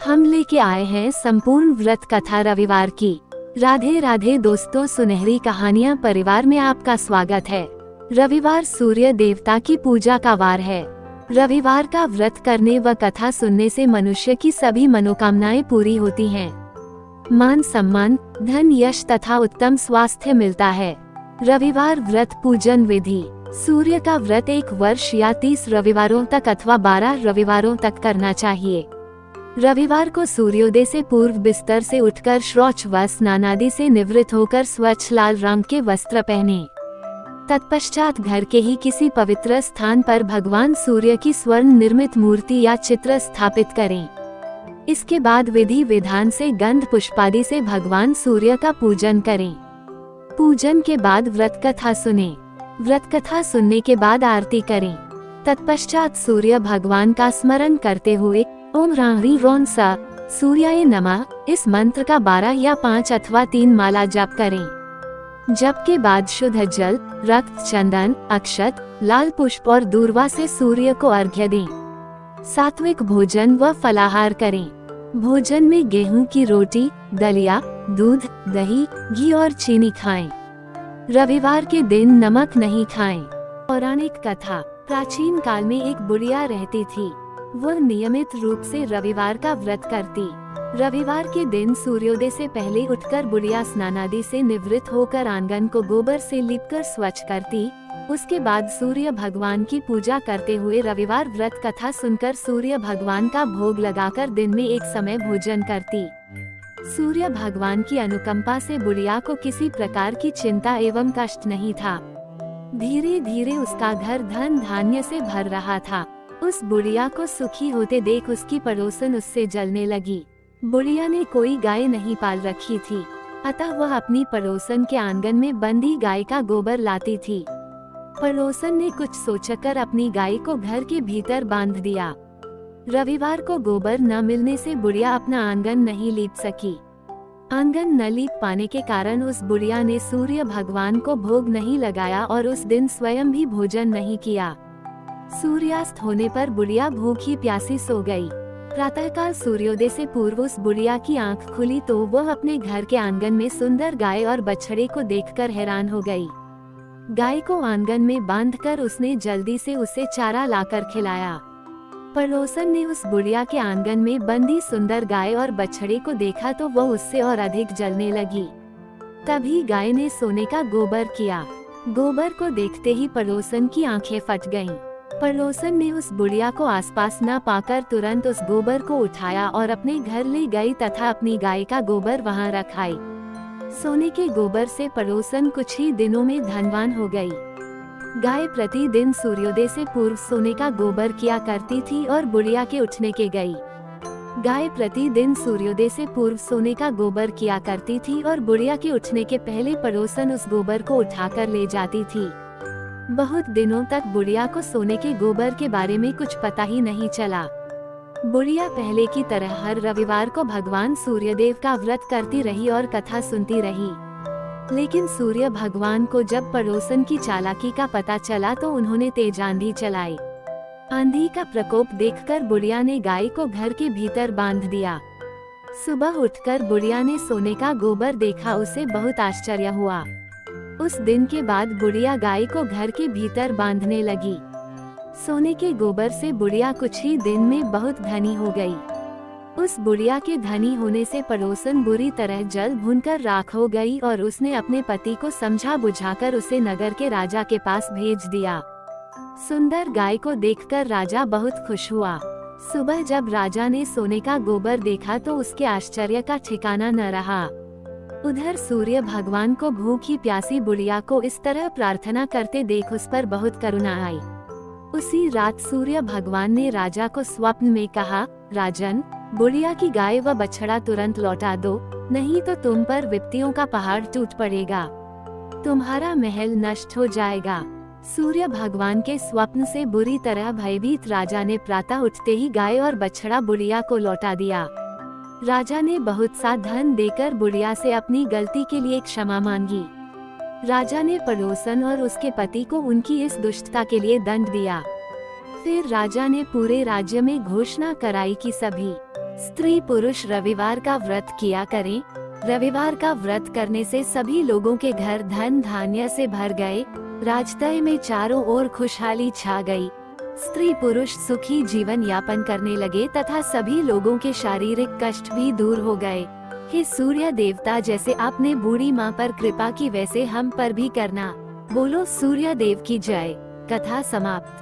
हम लेके आए हैं संपूर्ण व्रत कथा रविवार की। राधे राधे दोस्तों, सुनहरी कहानियाँ परिवार में आपका स्वागत है। रविवार सूर्य देवता की पूजा का वार है। रविवार का व्रत करने व कथा सुनने से मनुष्य की सभी मनोकामनाएं पूरी होती हैं। मान सम्मान, धन, यश तथा उत्तम स्वास्थ्य मिलता है। रविवार व्रत पूजन विधि। सूर्य का व्रत 1 वर्ष या 30 रविवारों तक अथवा 12 रविवारों तक करना चाहिए। रविवार को सूर्योदय से पूर्व बिस्तर से उठकर शौच व स्नान आदि से निवृत्त होकर स्वच्छ लाल रंग के वस्त्र पहने। तत्पश्चात घर के ही किसी पवित्र स्थान पर भगवान सूर्य की स्वर्ण निर्मित मूर्ति या चित्र स्थापित करें। इसके बाद विधि विधान से गंध पुष्पादि से भगवान सूर्य का पूजन करें। पूजन के बाद व्रत कथा सुने। व्रत कथा सुनने के बाद आरती करें। तत्पश्चात सूर्य भगवान का स्मरण करते हुए ओम ह्रीं ह्रौं सा सूर्याय नमः इस मंत्र का 12 या 5 अथवा 3 माला जप करें। जप के बाद शुद्ध जल, रक्त, चंदन, अक्षत, लाल पुष्प और दूर्वा से सूर्य को अर्घ्य दें। सात्विक भोजन व फलाहार करें। भोजन में गेहूं की रोटी, दलिया, दूध, दही, घी और चीनी खाएं। रविवार के दिन नमक नहीं खाएं। पौराणिक कथा। प्राचीन काल में एक बुढ़िया रहती थी। वह नियमित रूप से रविवार का व्रत करती। रविवार के दिन सूर्योदय से पहले उठकर बुढ़िया स्नानादि से निवृत्त होकर आंगन को गोबर से लीपकर स्वच्छ करती। उसके बाद सूर्य भगवान की पूजा करते हुए रविवार व्रत कथा सुनकर सूर्य भगवान का भोग लगाकर दिन में एक समय भोजन करती। सूर्य भगवान की अनुकंपा से बुढ़िया को किसी प्रकार की चिंता एवं कष्ट नहीं था। धीरे धीरे उसका घर धन धान्य से भर रहा था। उस बुढ़िया को सुखी होते देख उसकी पड़ोसन उससे जलने लगी। बुढ़िया ने कोई गाय नहीं पाल रखी थी, अतः वह अपनी पड़ोसन के आंगन में बंधी गाय का गोबर लाती थी। पड़ोसन ने कुछ सोचकर अपनी गाय को घर के भीतर बांध दिया। रविवार को गोबर न मिलने से बुढ़िया अपना आंगन नहीं लीप सकी। आंगन न लीप पाने के कारण उस बुढ़िया ने सूर्य भगवान को भोग नहीं लगाया और उस दिन स्वयं भी भोजन नहीं किया। सूर्यास्त होने पर बुढ़िया भूखी प्यासी सो गई। प्रातःकाल सूर्योदय से पूर्व उस बुढ़िया की आंख खुली तो वह अपने घर के आंगन में सुंदर गाय और बछड़े को देखकर हैरान हो गई। गाय को आंगन में बांधकर उसने जल्दी से उसे चारा लाकर खिलाया। पड़ोसन ने उस बुढ़िया के आंगन में बंधी सुंदर गाय और बछड़े को देखा तो वह उससे और अधिक जलने लगी। तभी गाय ने सोने का गोबर किया। गोबर को देखते ही पड़ोसन की आंखें फट गईं। पड़ोसन ने उस बुढ़िया को आसपास न पाकर तुरंत उस गोबर को उठाया और अपने घर ले गई तथा अपनी गाय का गोबर वहां रख आई। सोने के गोबर से पड़ोसन कुछ ही दिनों में धनवान हो गई। गाय प्रतिदिन सूर्योदय से पूर्व सोने का गोबर किया करती थी और बुढ़िया के उठने के गई। गाय प्रतिदिन सूर्योदय से पूर्व सोने का गोबर किया करती थी और बुढ़िया के उठने के पहले पड़ोसन उस गोबर को उठाकर ले जाती थी। बहुत दिनों तक बुढ़िया को सोने के गोबर के बारे में कुछ पता ही नहीं चला। बुढ़िया पहले की तरह हर रविवार को भगवान सूर्यदेव का व्रत करती रही और कथा सुनती रही। लेकिन सूर्य भगवान को जब पड़ोसन की चालाकी का पता चला तो उन्होंने तेज आंधी चलाई। आंधी का प्रकोप देखकर बुढ़िया ने गाय को घर के भीतर बांध दिया। सुबह उठकर बुढ़िया ने सोने का गोबर देखा, उसे बहुत आश्चर्य हुआ। उस दिन के बाद बुढ़िया गाय को घर के भीतर बांधने लगी। सोने के गोबर से बुढ़िया कुछ ही दिन में बहुत धनी हो गई। उस बुढ़िया के धनी होने से पड़ोसन बुरी तरह जल भूनकर राख हो गई और उसने अपने पति को समझा बुझाकर उसे नगर के राजा के पास भेज दिया। सुंदर गाय को देखकर राजा बहुत खुश हुआ। सुबह जब राजा ने सोने का गोबर देखा तो उसके आश्चर्य का ठिकाना न रहा। उधर सूर्य भगवान को भूखी प्यासी बुढ़िया को इस तरह प्रार्थना करते देख उस पर बहुत करुणा आई। उसी रात सूर्य भगवान ने राजा को स्वप्न में कहा, राजन, बुढ़िया की गाय व बछड़ा तुरंत लौटा दो, नहीं तो तुम पर विपत्तियों का पहाड़ टूट पड़ेगा, तुम्हारा महल नष्ट हो जाएगा। सूर्य भगवान के स्वप्न से बुरी तरह भयभीत राजा ने प्रातः उठते ही गाय और बछड़ा बुढ़िया को लौटा दिया। राजा ने बहुत सा धन देकर बुढ़िया से अपनी गलती के लिए क्षमा मांगी। राजा ने पड़ोसन और उसके पति को उनकी इस दुष्टता के लिए दंड दिया। फिर राजा ने पूरे राज्य में घोषणा कराई कि सभी स्त्री पुरुष रविवार का व्रत किया करें। रविवार का व्रत करने से सभी लोगों के घर धन धान्य से भर गए, राजतय में चारों ओर खुशहाली छा गई। स्त्री पुरुष सुखी जीवन यापन करने लगे तथा सभी लोगों के शारीरिक कष्ट भी दूर हो गए। हे सूर्य देवता, जैसे आपने बूढ़ी माँ पर कृपा की वैसे हम पर भी करना। बोलो सूर्य देव की जय। कथा समाप्त।